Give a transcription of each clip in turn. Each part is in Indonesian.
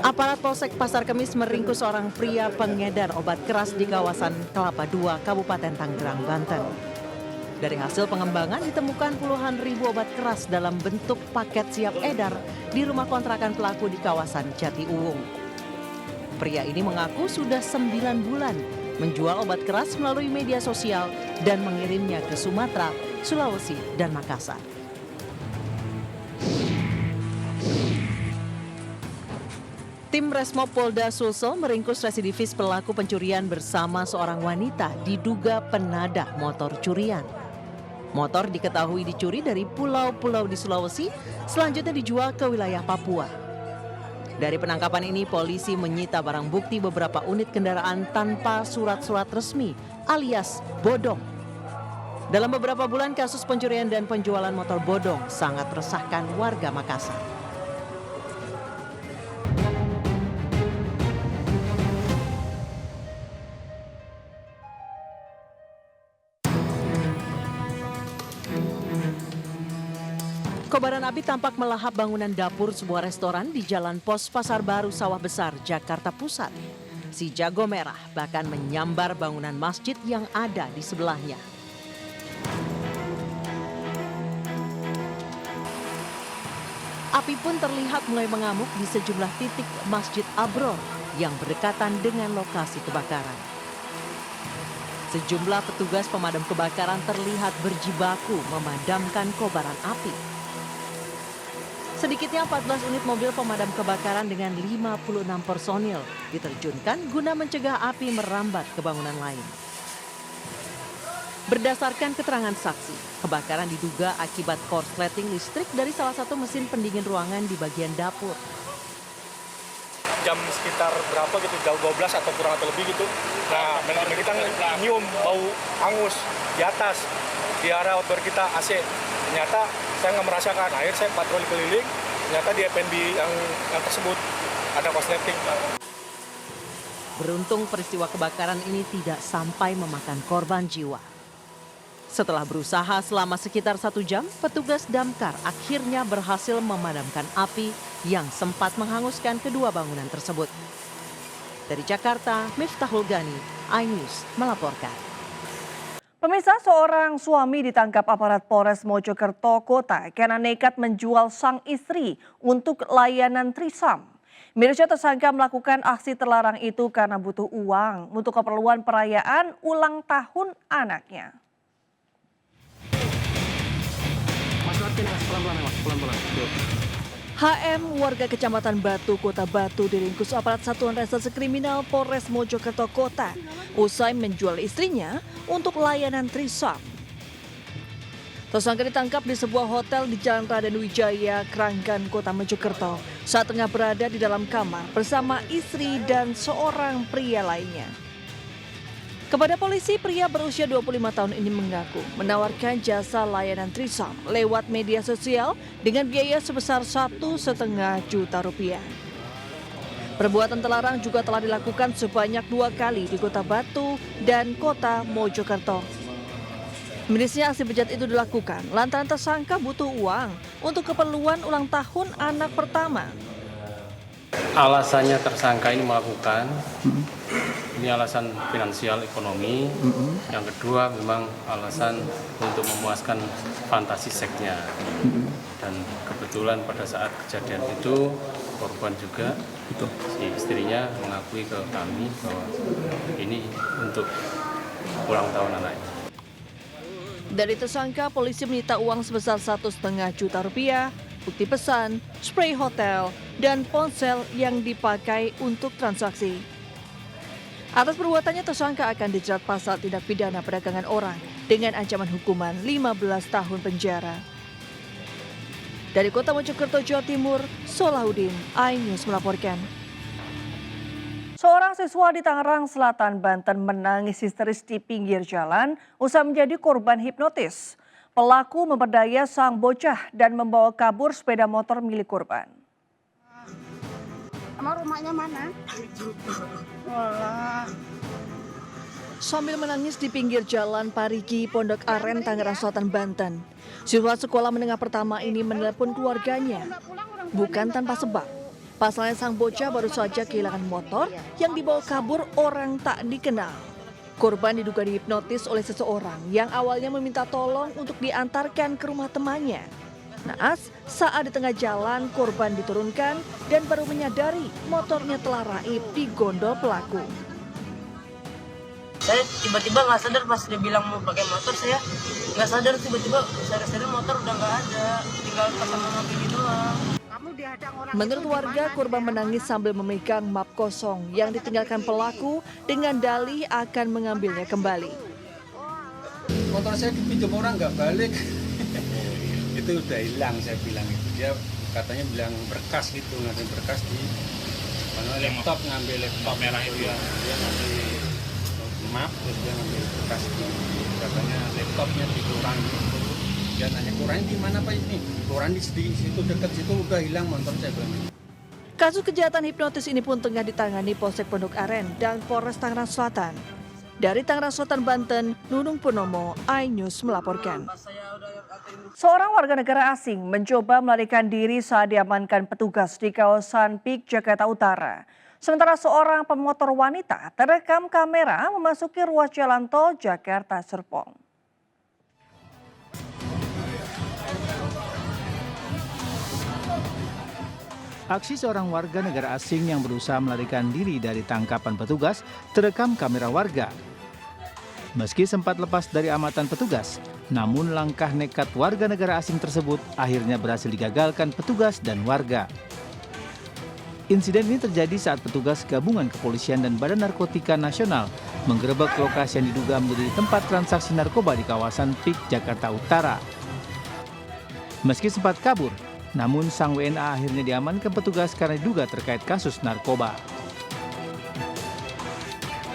Aparat Polsek Pasar Kemis meringkus seorang pria pengedar obat keras di kawasan Kelapa II, Kabupaten Tanggerang, Banten. Dari hasil pengembangan ditemukan puluhan ribu obat keras dalam bentuk paket siap edar di rumah kontrakan pelaku di kawasan Jati Uwung. Pria ini mengaku sudah 9 bulan menjual obat keras melalui media sosial dan mengirimnya ke Sumatera, Sulawesi, dan Makassar. Tim Resmob Polda Sulsel meringkus residivis pelaku pencurian bersama seorang wanita diduga penadah motor curian. Motor diketahui dicuri dari pulau-pulau di Sulawesi, selanjutnya dijual ke wilayah Papua. Dari penangkapan ini, polisi menyita barang bukti beberapa unit kendaraan tanpa surat-surat resmi alias bodong. Dalam beberapa bulan, kasus pencurian dan penjualan motor bodong sangat resahkan warga Makassar. Kobaran api tampak melahap bangunan dapur sebuah restoran di Jalan Pos Pasar Baru Sawah Besar, Jakarta Pusat. Si jago merah bahkan menyambar bangunan masjid yang ada di sebelahnya. Api pun terlihat mulai mengamuk di sejumlah titik Masjid Abror yang berdekatan dengan lokasi kebakaran. Sejumlah petugas pemadam kebakaran terlihat berjibaku memadamkan kobaran api. Sedikitnya 14 unit mobil pemadam kebakaran dengan 56 personil diterjunkan guna mencegah api merambat ke bangunan lain. Berdasarkan keterangan saksi, kebakaran diduga akibat korsleting listrik dari salah satu mesin pendingin ruangan di bagian dapur. Jam sekitar berapa gitu, jam 12 atau kurang atau lebih gitu. Nah, manajemen kita nyium bau hangus di atas, di arah outdoor kita AC. Ternyata saya nggak merasakan, akhirnya saya patroli keliling, ternyata di F&B yang tersebut ada korsleting. Beruntung peristiwa kebakaran ini tidak sampai memakan korban jiwa. Setelah berusaha selama sekitar 1 jam, petugas damkar akhirnya berhasil memadamkan api yang sempat menghanguskan kedua bangunan tersebut. Dari Jakarta, Miftahul Gani, iNews melaporkan. Pemirsa, seorang suami ditangkap aparat Polres Mojokerto Kota karena nekat menjual sang istri untuk layanan trisam. Mirisnya tersangka melakukan aksi terlarang itu karena butuh uang untuk keperluan perayaan ulang tahun anaknya. HM warga Kecamatan Batu, Kota Batu diringkus aparat Satuan Reserse Kriminal Polres Mojokerto Kota usai menjual istrinya untuk layanan trisam. Tersangka ditangkap di sebuah hotel di Jalan Raden Wijaya, Kranggan, Kota Mojokerto saat tengah berada di dalam kamar bersama istri dan seorang pria lainnya. Kepada polisi, pria berusia 25 tahun ini mengaku menawarkan jasa layanan trisam lewat media sosial dengan biaya sebesar 1,5 juta rupiah. Perbuatan terlarang juga telah dilakukan sebanyak 2 kali di Kota Batu dan Kota Mojokerto. Mirisnya aksi bejat itu dilakukan lantaran tersangka butuh uang untuk keperluan ulang tahun anak pertama. Alasannya tersangka ini melakukan ini alasan finansial ekonomi. Yang kedua memang alasan untuk memuaskan fantasi seksnya. Dan kebetulan pada saat kejadian itu korban juga si istrinya mengakui ke kami bahwa ini untuk ulang tahun anaknya. Dari tersangka, polisi menyita uang sebesar 1,5 juta rupiah, bukti pesan, spray hotel, dan ponsel yang dipakai untuk transaksi. Atas perbuatannya, tersangka akan dijerat pasal tindak pidana perdagangan orang dengan ancaman hukuman 15 tahun penjara. Dari Kota Mojokerto, Jawa Timur, Solahuddin, iNews melaporkan. Seorang siswa di Tangerang Selatan, Banten menangis histeris di pinggir jalan usai menjadi korban hipnotis. Pelaku memperdaya sang bocah dan membawa kabur sepeda motor milik korban. Emang rumahnya mana? Walah. Sambil menangis di pinggir jalan Parigi, Pondok Aren, Tangerang Selatan, Banten, siswa sekolah menengah pertama ini menelepon keluarganya. Bukan tanpa sebab. Pasalnya sang bocah baru saja kehilangan motor yang dibawa kabur orang tak dikenal. Korban diduga dihipnotis oleh seseorang yang awalnya meminta tolong untuk diantarkan ke rumah temannya. Naas, saat di tengah jalan korban diturunkan dan baru menyadari motornya telah raib di gondol pelaku. Saya tiba-tiba nggak sadar pas dia bilang mau pakai motor, saya nggak sadar, tiba-tiba sadar motor udah nggak ada, tinggal pasangan mobil doang. Menurut warga, korban menangis sambil memegang map kosong yang ditinggalkan pelaku dengan dalih akan mengambilnya kembali. Motor saya dipinjam orang nggak balik. Itu udah hilang, saya bilang itu. Dia katanya bilang berkas gitu, ngambil berkas di laptop, ngambil laptop merah itu ya. Dia ngambil map, terus dia ngambil berkas di, katanya laptopnya dikurangi. Dia nanya, kurangnya di mana Pak ini? Kurang di situ, dekat situ udah hilang motor, saya bilang. Kasus kejahatan hipnotis ini pun tengah ditangani Polsek Pondok Aren dan Polres Tangerang Selatan. Dari Tangerang Selatan, Banten, Nunung Purnomo, iNews melaporkan. Seorang warga negara asing mencoba melarikan diri saat diamankan petugas di kawasan PIK Jakarta Utara. Sementara seorang pemotor wanita terekam kamera memasuki ruas jalan tol Jakarta Serpong. Aksi seorang warga negara asing yang berusaha melarikan diri dari tangkapan petugas terekam kamera warga. Meski sempat lepas dari amatan petugas, namun langkah nekat warga negara asing tersebut akhirnya berhasil digagalkan petugas dan warga. Insiden ini terjadi saat petugas gabungan kepolisian dan Badan Narkotika Nasional menggerebek lokasi yang diduga menjadi tempat transaksi narkoba di kawasan PIK Jakarta Utara. Meski sempat kabur, namun sang WNA akhirnya diamankan petugas karena diduga terkait kasus narkoba.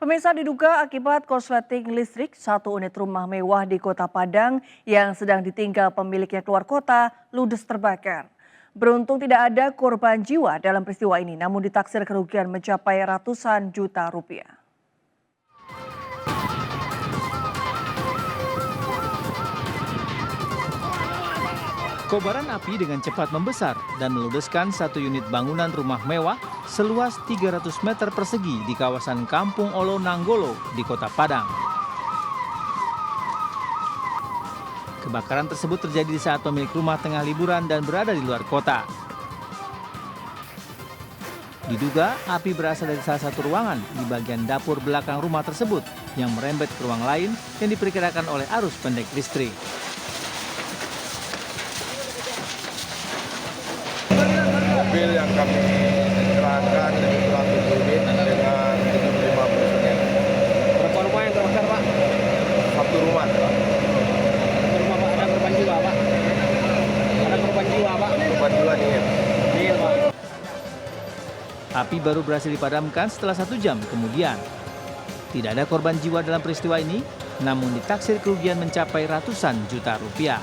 Pemirsa, diduga akibat korsleting listrik, satu unit rumah mewah di Kota Padang yang sedang ditinggal pemiliknya keluar kota ludes terbakar. Beruntung tidak ada korban jiwa dalam peristiwa ini, namun ditaksir kerugian mencapai ratusan juta rupiah. Kobaran api dengan cepat membesar dan meludeskan satu unit bangunan rumah mewah seluas 300 meter persegi di kawasan Kampung Olo Nanggolo di Kota Padang. Kebakaran tersebut terjadi saat pemilik rumah tengah liburan dan berada di luar kota. Diduga api berasal dari salah satu ruangan di bagian dapur belakang rumah tersebut yang merembet ke ruang lain yang diperkirakan oleh arus pendek listrik. Mobil yang kami kerahkan dari pelaku unit dengan 75 personel. Berapa rumah yang terbakar Pak? Satu rumah. Rumah Pak, ada korban jiwa Pak? Ada korban jiwa Pak? Korban jiwa nih. Iya Pak. Api baru berhasil dipadamkan setelah 1 jam kemudian. Tidak ada korban jiwa dalam peristiwa ini, namun ditaksir kerugian mencapai ratusan juta rupiah.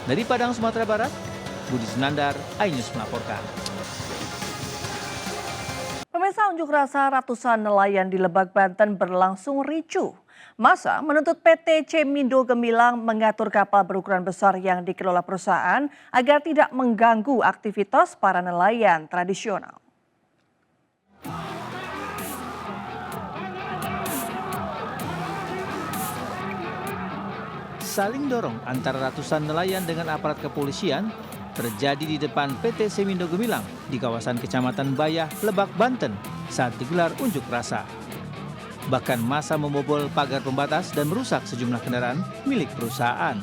Dari Padang, Sumatera Barat, Budi Sunandar, iNews melaporkan. Pemirsa, unjuk rasa ratusan nelayan di Lebak, Banten berlangsung ricuh. Massa menuntut PT Cemindo Gemilang mengatur kapal berukuran besar yang dikelola perusahaan agar tidak mengganggu aktivitas para nelayan tradisional. Saling dorong antara ratusan nelayan dengan aparat kepolisian terjadi di depan PT Cemindo Gemilang di kawasan Kecamatan Bayah, Lebak, Banten saat digelar unjuk rasa. Bahkan massa membobol pagar pembatas dan merusak sejumlah kendaraan milik perusahaan.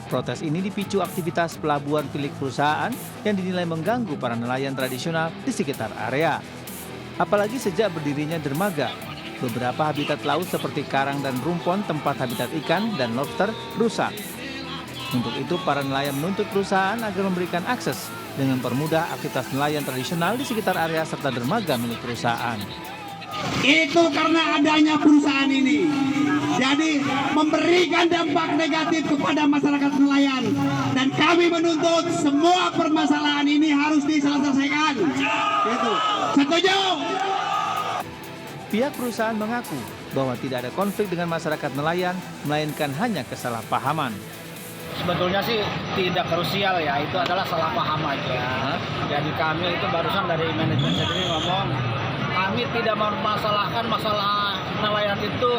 Protes ini dipicu aktivitas pelabuhan milik perusahaan yang dinilai mengganggu para nelayan tradisional di sekitar area. Apalagi sejak berdirinya dermaga, beberapa habitat laut seperti karang dan rumpon tempat habitat ikan dan lobster rusak. Untuk itu, para nelayan menuntut perusahaan agar memberikan akses dengan permudah aktivitas nelayan tradisional di sekitar area serta dermaga milik perusahaan. Itu karena adanya perusahaan ini. Jadi memberikan dampak negatif kepada masyarakat nelayan. Dan kami menuntut semua permasalahan ini harus diselesaikan. Gitu. Setuju? Pihak perusahaan mengaku bahwa tidak ada konflik dengan masyarakat nelayan, melainkan hanya kesalahpahaman. Sebetulnya sih tidak krusial ya, itu adalah salah paham aja. Jadi kami itu barusan dari manajemen sendiri ngomong, kami tidak mempermasalahkan masalah nelayan itu,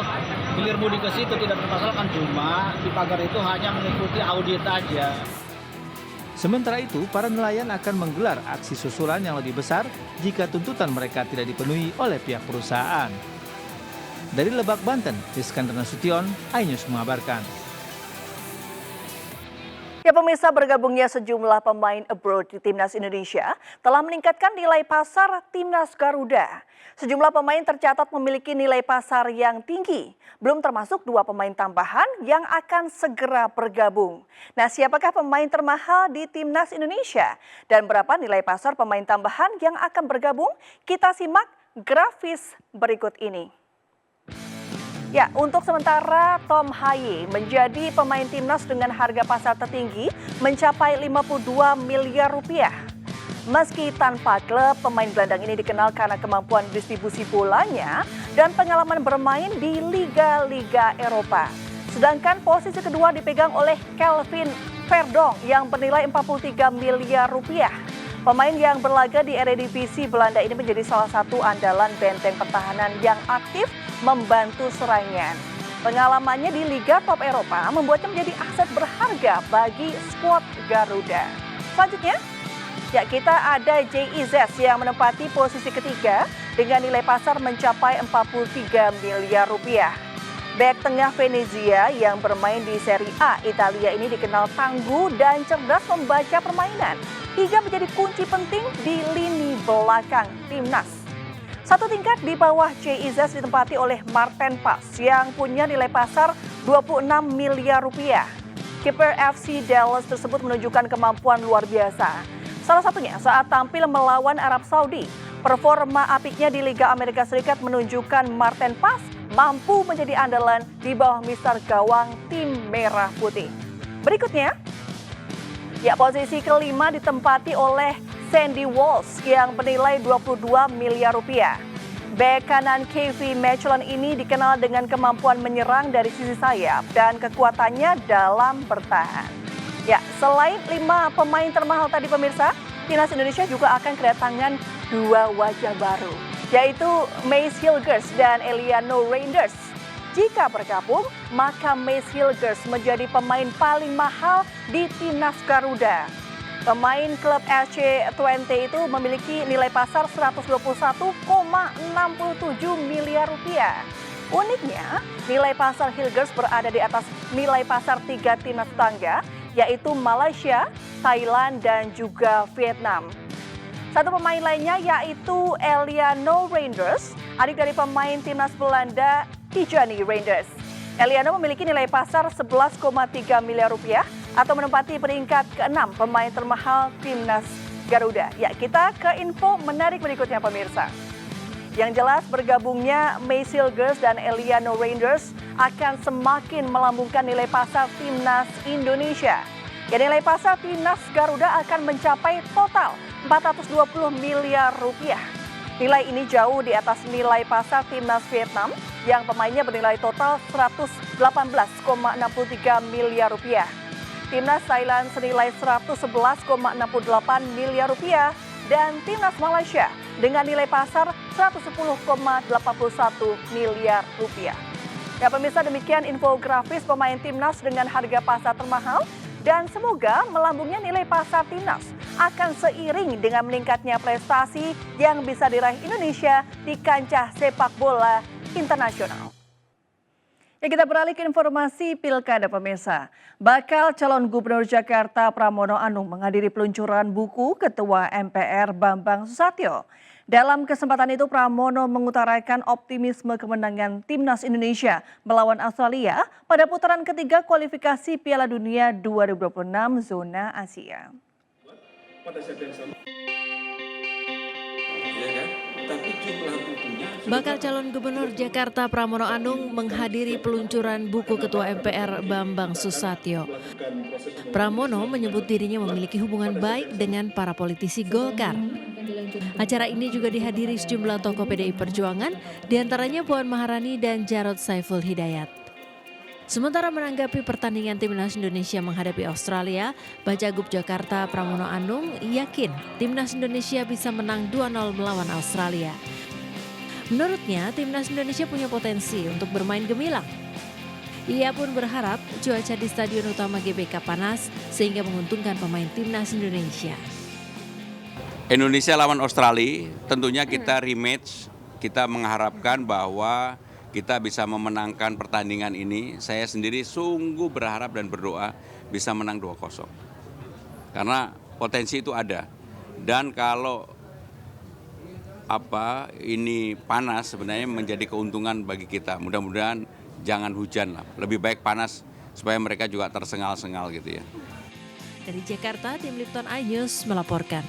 hilir mudik ke situ tidak dipermasalahkan, cuma di pagar itu hanya mengikuti audit aja. Sementara itu, para nelayan akan menggelar aksi susulan yang lebih besar jika tuntutan mereka tidak dipenuhi oleh pihak perusahaan. Dari Lebak, Banten, Iskandar Nasution, iNews mengabarkan. Ya pemirsa, bergabungnya sejumlah pemain abroad di Timnas Indonesia telah meningkatkan nilai pasar Timnas Garuda. Sejumlah pemain tercatat memiliki nilai pasar yang tinggi, belum termasuk 2 pemain tambahan yang akan segera bergabung. Nah, siapakah pemain termahal di Timnas Indonesia? Dan berapa nilai pasar pemain tambahan yang akan bergabung? Kita simak grafis berikut ini. Ya, untuk sementara Tom Haye menjadi pemain timnas dengan harga pasar tertinggi mencapai 52 miliar rupiah. Meski tanpa klub, pemain gelandang ini dikenal karena kemampuan distribusi bolanya dan pengalaman bermain di liga-liga Eropa. Sedangkan posisi kedua dipegang oleh Kelvin Verdonk yang bernilai 43 miliar rupiah. Pemain yang berlaga di Eredivisie Belanda ini menjadi salah satu andalan benteng pertahanan yang aktif membantu serangan. Pengalamannya di Liga Top Eropa membuatnya menjadi aset berharga bagi skuad Garuda. Selanjutnya, ya kita ada JIZ yang menempati posisi ketiga dengan nilai pasar mencapai 43 miliar rupiah. Bek tengah Venezia yang bermain di Serie A Italia ini dikenal tangguh dan cerdas membaca permainan hingga menjadi kunci penting di lini belakang timnas. Satu tingkat di bawah JIZ ditempati oleh Marten Pas yang punya nilai pasar 26 miliar rupiah. Kiper FC Dallas tersebut menunjukkan kemampuan luar biasa. Salah satunya saat tampil melawan Arab Saudi. Performa apiknya di Liga Amerika Serikat menunjukkan Marten Pas mampu menjadi andalan di bawah mister gawang tim Merah Putih. Berikutnya, ya posisi kelima ditempati oleh Sandy Walsh yang bernilai 22 miliar rupiah. Bek kanan KV Mechelen ini dikenal dengan kemampuan menyerang dari sisi sayap dan kekuatannya dalam bertahan. Ya, selain 5 pemain termahal tadi pemirsa, Timnas Indonesia juga akan kedatangan 2 wajah baru, yaitu Mace Hilgers dan Eliano Reinders. Jika bergabung, maka Mace Hilgers menjadi pemain paling mahal di Timnas Garuda. Pemain klub SC20 itu memiliki nilai pasar 121,67 miliar rupiah. Uniknya, nilai pasar Hilgers berada di atas nilai pasar 3 timnas tetangga, yaitu Malaysia, Thailand, dan juga Vietnam. Satu pemain lainnya yaitu Eliano Reinders, adik dari pemain timnas Belanda Tijani Reinders. Eliano memiliki nilai pasar 11,3 miliar rupiah atau menempati peringkat ke-6 pemain termahal Timnas Garuda. Ya, kita ke info menarik berikutnya pemirsa. Yang jelas bergabungnya Mace Hilgers dan Eliano Reinders akan semakin melambungkan nilai pasar Timnas Indonesia. Ya, nilai pasar Timnas Garuda akan mencapai total 420 miliar rupiah. Nilai ini jauh di atas nilai pasar Timnas Vietnam yang pemainnya bernilai total 118,63 miliar rupiah. Timnas Thailand senilai 111,68 miliar rupiah dan Timnas Malaysia dengan nilai pasar 110,81 miliar rupiah. Ya pemirsa, demikian infografis pemain Timnas dengan harga pasar termahal dan semoga melambungnya nilai pasar Timnas akan seiring dengan meningkatnya prestasi yang bisa diraih Indonesia di kancah sepak bola internasional. Ya, kita beralih ke informasi pilkada pemirsa. Bakal calon gubernur Jakarta Pramono Anung menghadiri peluncuran buku Ketua MPR Bambang Susatyo. Dalam kesempatan itu Pramono mengutarakan optimisme kemenangan Timnas Indonesia melawan Australia pada putaran ketiga kualifikasi Piala Dunia 2026 zona Asia. Bakal calon gubernur Jakarta Pramono Anung menghadiri peluncuran buku Ketua MPR Bambang Susatyo. Pramono menyebut dirinya memiliki hubungan baik dengan para politisi Golkar. Acara ini juga dihadiri sejumlah tokoh PDI Perjuangan, diantaranya Puan Maharani dan Jarod Saiful Hidayat. Sementara menanggapi pertandingan Timnas Indonesia menghadapi Australia, Bacagub Jakarta Pramono Anung yakin Timnas Indonesia bisa menang 2-0 melawan Australia. Menurutnya, Timnas Indonesia punya potensi untuk bermain gemilang. Ia pun berharap cuaca di Stadion Utama GBK panas sehingga menguntungkan pemain Timnas Indonesia. Indonesia lawan Australia, tentunya kita rematch, kita mengharapkan bahwa kita bisa memenangkan pertandingan ini. Saya sendiri sungguh berharap dan berdoa bisa menang 2-0. Karena potensi itu ada. Dan kalau ini panas sebenarnya menjadi keuntungan bagi kita. Mudah-mudahan jangan hujan lah. Lebih baik panas supaya mereka juga tersengal-sengal gitu ya. Dari Jakarta, tim Lipton iNews melaporkan.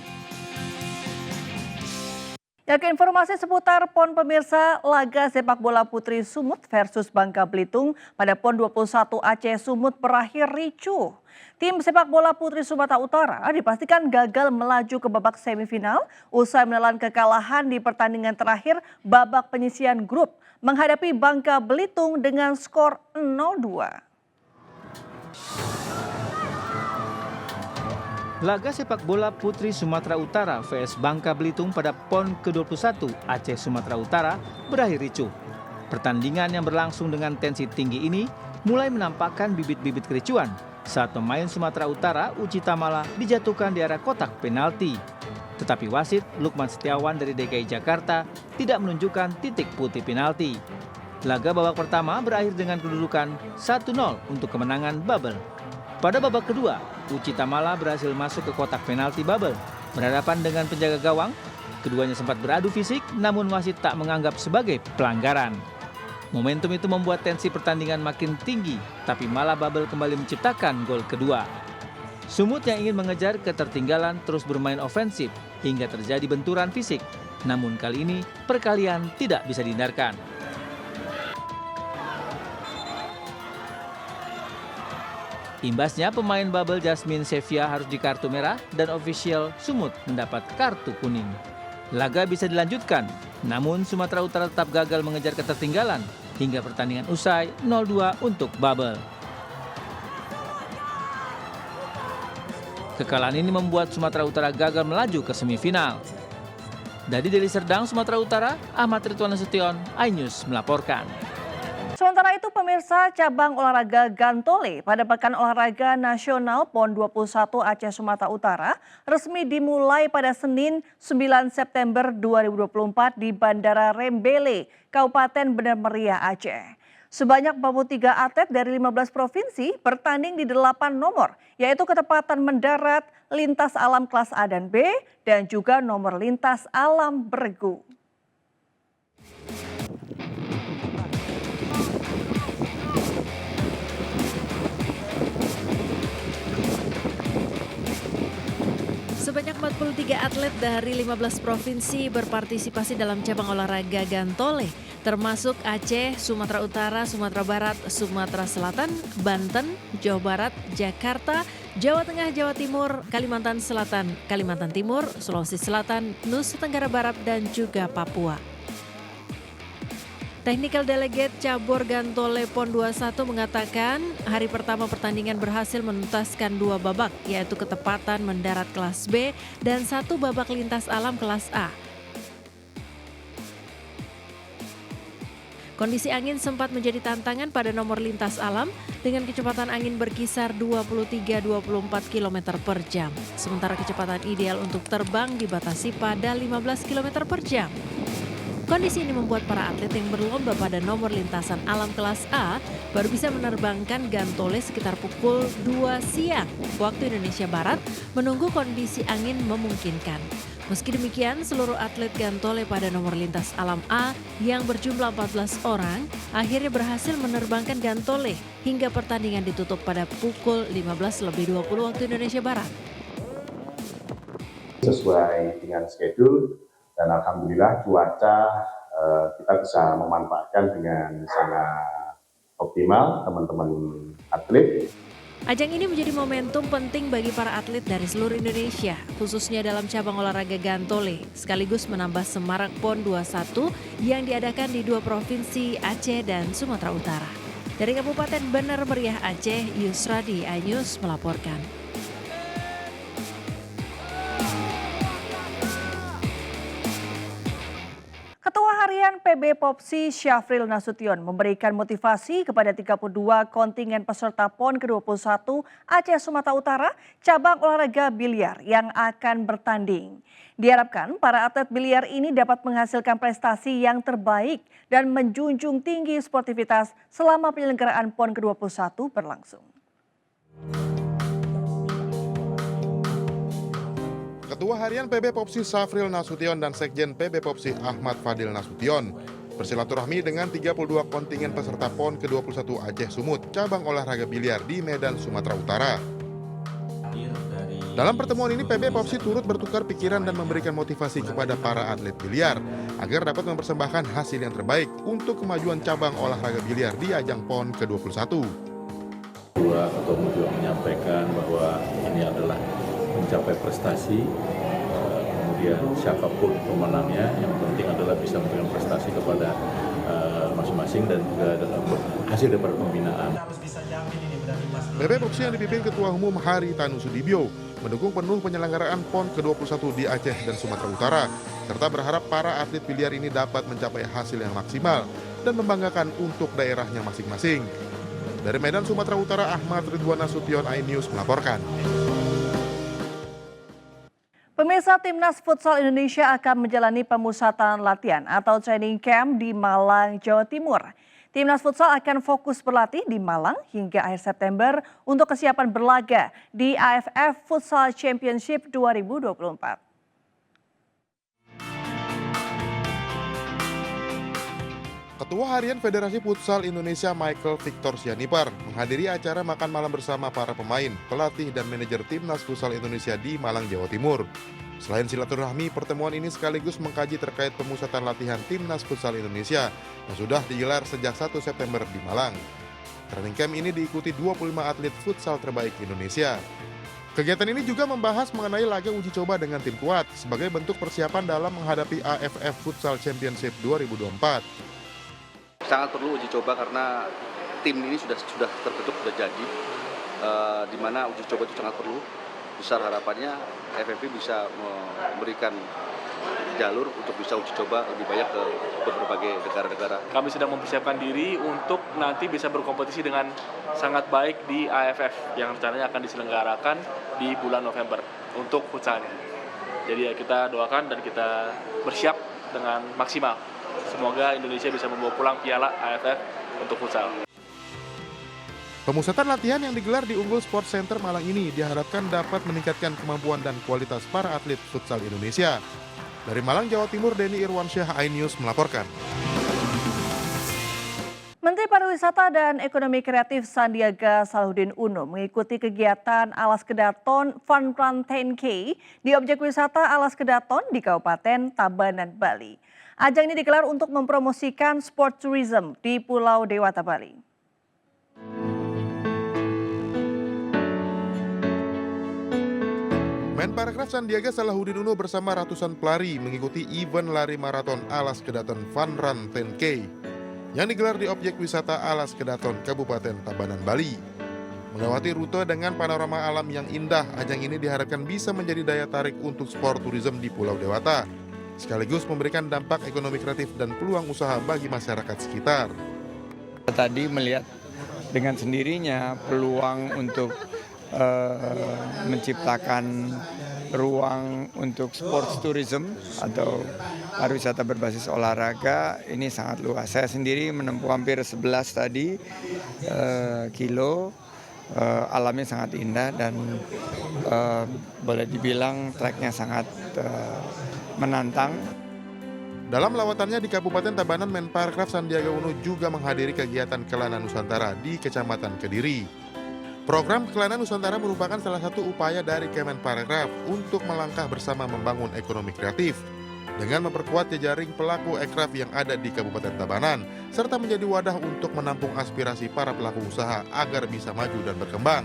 Ya, ke informasi seputar PON pemirsa, laga sepak bola putri Sumut versus Bangka Belitung pada PON 21 Aceh Sumut berakhir ricuh. Tim sepak bola putri Sumatera Utara dipastikan gagal melaju ke babak semifinal usai menelan kekalahan di pertandingan terakhir babak penyisihan grup menghadapi Bangka Belitung dengan skor 0-2. Laga sepak bola putri Sumatera Utara vs Bangka Belitung pada PON ke-21 Aceh Sumatera Utara berakhir ricuh. Pertandingan yang berlangsung dengan tensi tinggi ini mulai menampakkan bibit-bibit kericuan saat pemain Sumatera Utara Uci Tamala dijatuhkan di area kotak penalti. Tetapi wasit Lukman Setiawan dari DKI Jakarta tidak menunjukkan titik putih penalti. Laga babak pertama berakhir dengan kedudukan 1-0 untuk kemenangan Bubble. Pada babak kedua, Uci Tamala berhasil masuk ke kotak penalti Bubble. Berhadapan dengan penjaga gawang, keduanya sempat beradu fisik namun wasit tak menganggap sebagai pelanggaran. Momentum itu membuat tensi pertandingan makin tinggi, tapi malah Bubble kembali menciptakan gol kedua. Sumut yang ingin mengejar ketertinggalan terus bermain ofensif hingga terjadi benturan fisik. Namun kali ini perkalian tidak bisa dihindarkan. Imbasnya pemain Bubble Jasmine Sevia harus di kartu merah dan ofisial Sumut mendapat kartu kuning. Laga bisa dilanjutkan, namun Sumatera Utara tetap gagal mengejar ketertinggalan hingga pertandingan usai 0-2 untuk Bubble. Kekalahan ini membuat Sumatera Utara gagal melaju ke semifinal. Dari Deli Serdang, Sumatera Utara, Ahmad Ridwan Nasution, iNews melaporkan. Sementara itu pemirsa, cabang olahraga Gantole pada Pekan Olahraga Nasional PON 21 Aceh Sumatera Utara resmi dimulai pada Senin 9 September 2024 di Bandara Rembele, Kabupaten Benar Meriah, Aceh. Sebanyak 43 atlet dari 15 provinsi bertanding di 8 nomor, yaitu ketepatan mendarat, lintas alam kelas A dan B, dan juga nomor lintas alam beregu. Sebanyak 43 atlet dari 15 provinsi berpartisipasi dalam cabang olahraga Gantole, termasuk Aceh, Sumatera Utara, Sumatera Barat, Sumatera Selatan, Banten, Jawa Barat, Jakarta, Jawa Tengah, Jawa Timur, Kalimantan Selatan, Kalimantan Timur, Sulawesi Selatan, Nusa Tenggara Barat, dan juga Papua. Technical Delegate Cabur Gantole PON 21 mengatakan hari pertama pertandingan berhasil menuntaskan 2 babak, yaitu ketepatan mendarat kelas B dan 1 babak lintas alam kelas A. Kondisi angin sempat menjadi tantangan pada nomor lintas alam dengan kecepatan angin berkisar 23-24 km per jam. Sementara kecepatan ideal untuk terbang dibatasi pada 15 km per jam. Kondisi ini membuat para atlet yang berlomba pada nomor lintasan alam kelas A baru bisa menerbangkan Gantole sekitar pukul 2 siang waktu Indonesia Barat menunggu kondisi angin memungkinkan. Meski demikian, seluruh atlet Gantole pada nomor lintas alam A yang berjumlah 14 orang akhirnya berhasil menerbangkan Gantole hingga pertandingan ditutup pada pukul 15.20 waktu Indonesia Barat. Sesuai dengan schedule dan alhamdulillah cuaca kita bisa memanfaatkan dengan sangat optimal teman-teman atlet. Ajang ini menjadi momentum penting bagi para atlet dari seluruh Indonesia, khususnya dalam cabang olahraga Gantole, sekaligus menambah semarak PON 21 yang diadakan di 2 provinsi Aceh dan Sumatera Utara. Dari Kabupaten Bener Meriah Aceh, Yusradi iNews melaporkan. Ketua Harian PB Popsi Syafril Nasution memberikan motivasi kepada 32 kontingen peserta PON ke-21 Aceh Sumatera Utara cabang olahraga biliar yang akan bertanding. Diharapkan para atlet biliar ini dapat menghasilkan prestasi yang terbaik dan menjunjung tinggi sportivitas selama penyelenggaraan PON ke-21 berlangsung. Ketua Harian PB Popsi Syafril Nasution dan Sekjen PB Popsi Ahmad Fadil Nasution bersilaturahmi dengan 32 kontingen peserta PON ke-21 Aceh Sumut cabang olahraga biliar di Medan, Sumatera Utara. Dalam pertemuan ini PB Popsi turut bertukar pikiran dan memberikan motivasi kepada para atlet biliar agar dapat mempersembahkan hasil yang terbaik untuk kemajuan cabang olahraga biliar di ajang PON ke-21. Ketua juga menyampaikan bahwa ini adalah mencapai prestasi, kemudian siapapun pemenangnya, yang penting adalah bisa memberikan prestasi kepada masing-masing dan juga dalam hasil daripada pembinaan. PB Popsi yang dipimpin Ketua Umum Hari Tanu Sudibyo mendukung penuh penyelenggaraan PON ke-21 di Aceh dan Sumatera Utara, serta berharap para atlet biliar ini dapat mencapai hasil yang maksimal dan membanggakan untuk daerahnya masing-masing. Dari Medan, Sumatera Utara, Ahmad Ridwan Nasution, iNews melaporkan. Pemirsa, Timnas Futsal Indonesia akan menjalani pemusatan latihan atau training camp di Malang, Jawa Timur. Timnas Futsal akan fokus berlatih di Malang hingga akhir September untuk kesiapan berlaga di AFF Futsal Championship 2024. Ketua Harian Federasi Futsal Indonesia Michael Victor Sianipar menghadiri acara makan malam bersama para pemain, pelatih, dan manajer Timnas Futsal Indonesia di Malang, Jawa Timur. Selain silaturahmi, pertemuan ini sekaligus mengkaji terkait pemusatan latihan Timnas Futsal Indonesia yang sudah digelar sejak 1 September di Malang. Training camp ini diikuti 25 atlet futsal terbaik Indonesia. Kegiatan ini juga membahas mengenai laga uji coba dengan tim kuat sebagai bentuk persiapan dalam menghadapi AFF Futsal Championship 2024. Sangat perlu uji coba karena tim ini sudah terbentuk, sudah jadi, di mana uji coba itu sangat perlu. Besar harapannya FFP bisa memberikan jalur untuk bisa uji coba lebih banyak ke berbagai negara-negara. Kami sedang mempersiapkan diri untuk nanti bisa berkompetisi dengan sangat baik di AFF yang rencananya akan diselenggarakan di bulan November untuk futsalnya. Jadi ya kita doakan dan kita bersiap dengan maksimal. Semoga Indonesia bisa membawa pulang piala AFF untuk futsal. Pemusatan latihan yang digelar di Unggul Sports Center Malang ini diharapkan dapat meningkatkan kemampuan dan kualitas para atlet futsal Indonesia. Dari Malang, Jawa Timur, Denny Irwansyah, iNews melaporkan. Menteri Pariwisata dan Ekonomi Kreatif Sandiaga Salahuddin Uno mengikuti kegiatan Alas Kedaton Fun Run 10K di objek wisata Alas Kedaton di Kabupaten Tabanan, Bali. Ajang ini digelar untuk mempromosikan sport tourism di Pulau Dewata, Bali. Menparekraf Sandiaga Salahuddin Uno bersama ratusan pelari mengikuti event lari maraton Alas Kedaton Fun Run 10K yang digelar di objek wisata Alas Kedaton, Kabupaten Tabanan, Bali. Melewati rute dengan panorama alam yang indah, ajang ini diharapkan bisa menjadi daya tarik untuk sport tourism di Pulau Dewata, sekaligus memberikan dampak ekonomi kreatif dan peluang usaha bagi masyarakat sekitar. Tadi melihat dengan sendirinya peluang untuk menciptakan ruang untuk sports tourism atau pariwisata berbasis olahraga ini sangat luas. Saya sendiri menempuh hampir 11 tadi kilo, alamnya sangat indah dan boleh dibilang treknya sangat menantang. Dalam lawatannya di Kabupaten Tabanan, Menparekraf Sandiaga Uno juga menghadiri kegiatan Kelana Nusantara di Kecamatan Kediri. Program Kelana Nusantara merupakan salah satu upaya dari Kemenparekraf untuk melangkah bersama membangun ekonomi kreatif dengan memperkuat jejaring pelaku ekraf yang ada di Kabupaten Tabanan serta menjadi wadah untuk menampung aspirasi para pelaku usaha agar bisa maju dan berkembang.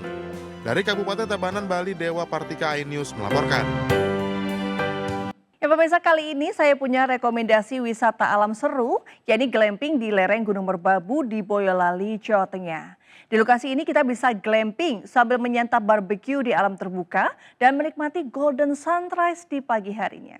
Dari Kabupaten Tabanan, Bali, Dewa Partika, iNews melaporkan. Ya pemirsa, kali ini saya punya rekomendasi wisata alam seru, yakni glamping di lereng Gunung Merbabu di Boyolali, Jawa Tengah. Di lokasi ini kita bisa glamping sambil menyantap barbecue di alam terbuka dan menikmati golden sunrise di pagi harinya.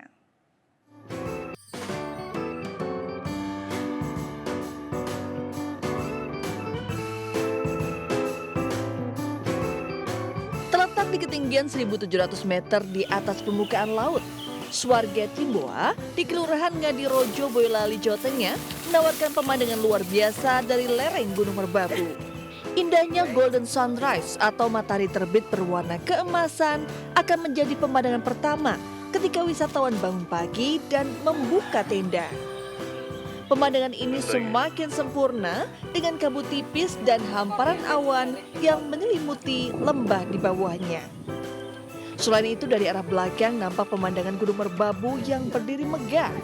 Terletak di ketinggian 1.700 meter di atas permukaan laut, Swarga Timboa di Kelurahan Ngadirojo, Boyolali, Jawa Tengah menawarkan pemandangan luar biasa dari lereng Gunung Merbabu. Indahnya golden sunrise atau matahari terbit berwarna keemasan akan menjadi pemandangan pertama ketika wisatawan bangun pagi dan membuka tenda. Pemandangan ini semakin sempurna dengan kabut tipis dan hamparan awan yang menyelimuti lembah di bawahnya. Selain itu, dari arah belakang nampak pemandangan Gunung Merbabu yang berdiri megah.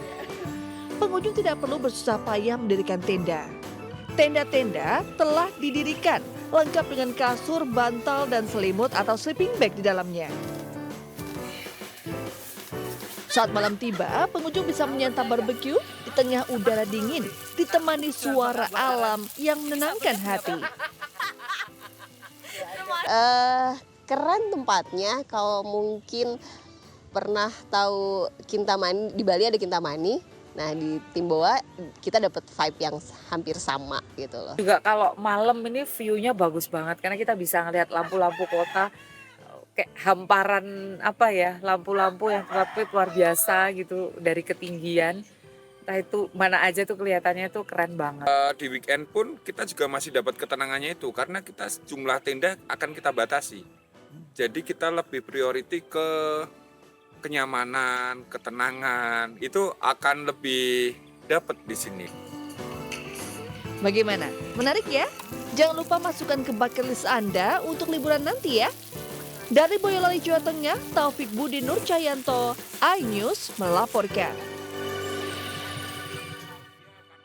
Pengunjung tidak perlu bersusah payah mendirikan tenda. Tenda-tenda telah didirikan lengkap dengan kasur, bantal, dan selimut atau sleeping bag di dalamnya. Saat malam tiba, pengunjung bisa menyantap barbecue di tengah udara dingin, ditemani suara alam yang menenangkan hati. Keren tempatnya. Kalau mungkin pernah tahu Kintamani, di Bali ada Kintamani. Nah di Timboa kita dapat vibe yang hampir sama gitu loh. Juga kalau malam ini view-nya bagus banget karena kita bisa ngelihat lampu-lampu kota, kayak hamparan lampu-lampu yang kelap-kelip luar biasa gitu dari ketinggian. Entah itu mana aja tuh kelihatannya tuh keren banget. Di weekend pun kita juga masih dapat ketenangannya itu karena kita jumlah tenda akan kita batasi. Jadi kita lebih priority ke kenyamanan, ketenangan, itu akan lebih dapat di sini. Bagaimana? Menarik ya? Jangan lupa masukkan ke bucket list Anda untuk liburan nanti ya. Dari Boyolali, Jawa Tengah, Taufik Budi Nur Cayanto, iNews melaporkan.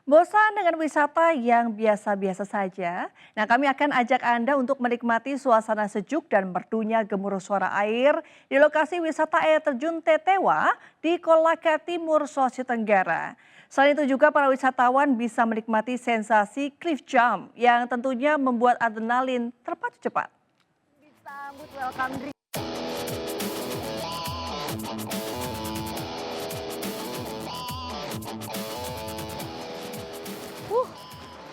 Bosan dengan wisata yang biasa-biasa saja? Nah, kami akan ajak Anda untuk menikmati suasana sejuk dan merdunya gemuruh suara air di lokasi wisata air terjun Tetewa di Kolaka Timur, Sulawesi Tenggara. Selain itu juga para wisatawan bisa menikmati sensasi cliff jump yang tentunya membuat adrenalin terpacu cepat. Disambut welcome drink.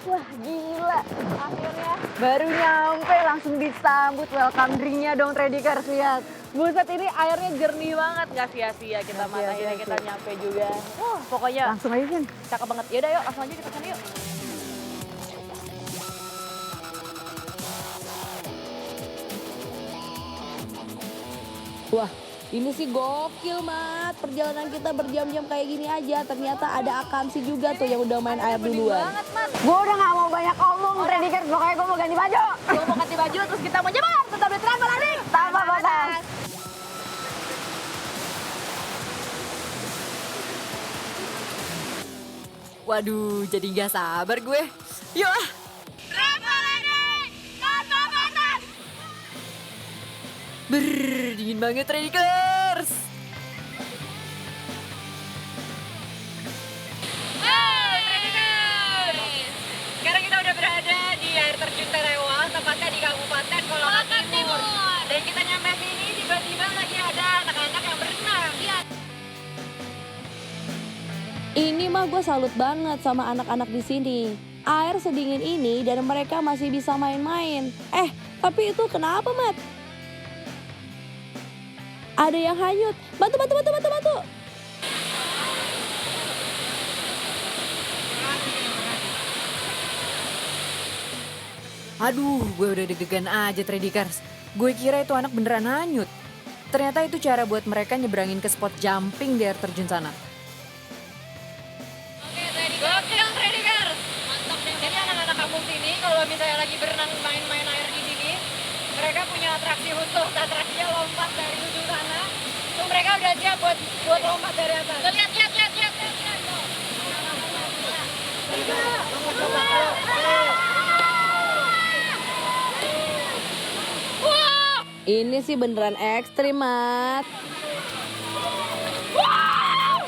Wah gila, akhirnya baru nyampe langsung disambut welcome drinknya dong Tradikers, lihat. Buset, ini airnya jernih banget, gak sia-sia kita mana ini kita nyampe juga. Wah pokoknya langsung aja kan, cakep banget. Yaudah yuk langsung aja kita sana yuk. Wah, ini sih gokil, Mat. Perjalanan kita berjam-jam kayak gini aja. Ternyata ada Akamsi juga tuh yang udah main air duluan. Gue udah gak mau banyak omong, Tradikers. Pokoknya gue mau ganti baju. Gue mau ganti baju terus kita mau nyebar. Tetap di Travel Addict. Tambah batas. Waduh, jadi gak sabar gue. Yuk ah. Dingin banget Tradikers. Hai Tradikers. Sekarang kita udah berada di air terjun Tetewa, tepatnya di Kabupaten Kolaka Timur. Dan kita nyampe sini tiba-tiba lagi ada anak-anak yang berenang. Ini mah gue salut banget sama anak-anak di sini. Air sedingin ini dan mereka masih bisa main-main. Tapi itu kenapa, Mat? Ada yang hanyut. Bantu. Aduh, gue udah deg-degan aja Tradikers. Gue kira itu anak beneran hanyut. Ternyata itu cara buat mereka nyebrangin ke spot jumping di air terjun sana. Gokil Tradikers. Mantap deh. Jadi anak-anak kampung sini kalau misalnya lagi berenang main-main air di sini, mereka punya atraksi khusus. Atraksinya lompat dari ujung sana. Itu mereka udah siap buat lompat dari atas. Lihat. Ini sih beneran ekstrim, Mat. Wow!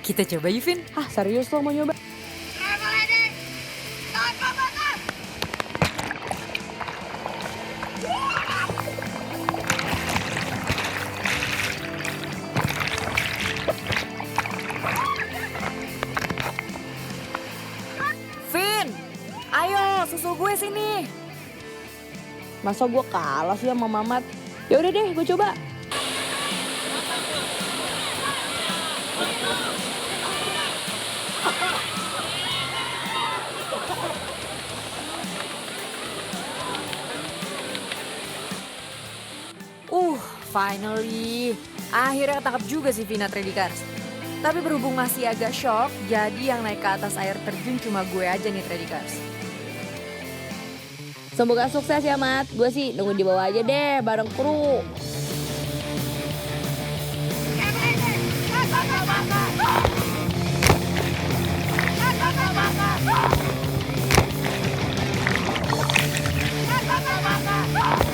Kita coba yuk, Vin. Ah, serius lo mau nyoba? Vin, ayo susul gue sini. Masa gue kalah sih sama Mamat? Ya udah deh, gue coba. Finally. Akhirnya ketangkap juga si Vina Trading Cars. Tapi berhubung masih agak shock, jadi yang naik ke atas air terjun cuma gue aja nih Trading Cars. Semoga sukses ya, Mat. Gue sih nunggu di bawah aja deh, bareng kru. Baka!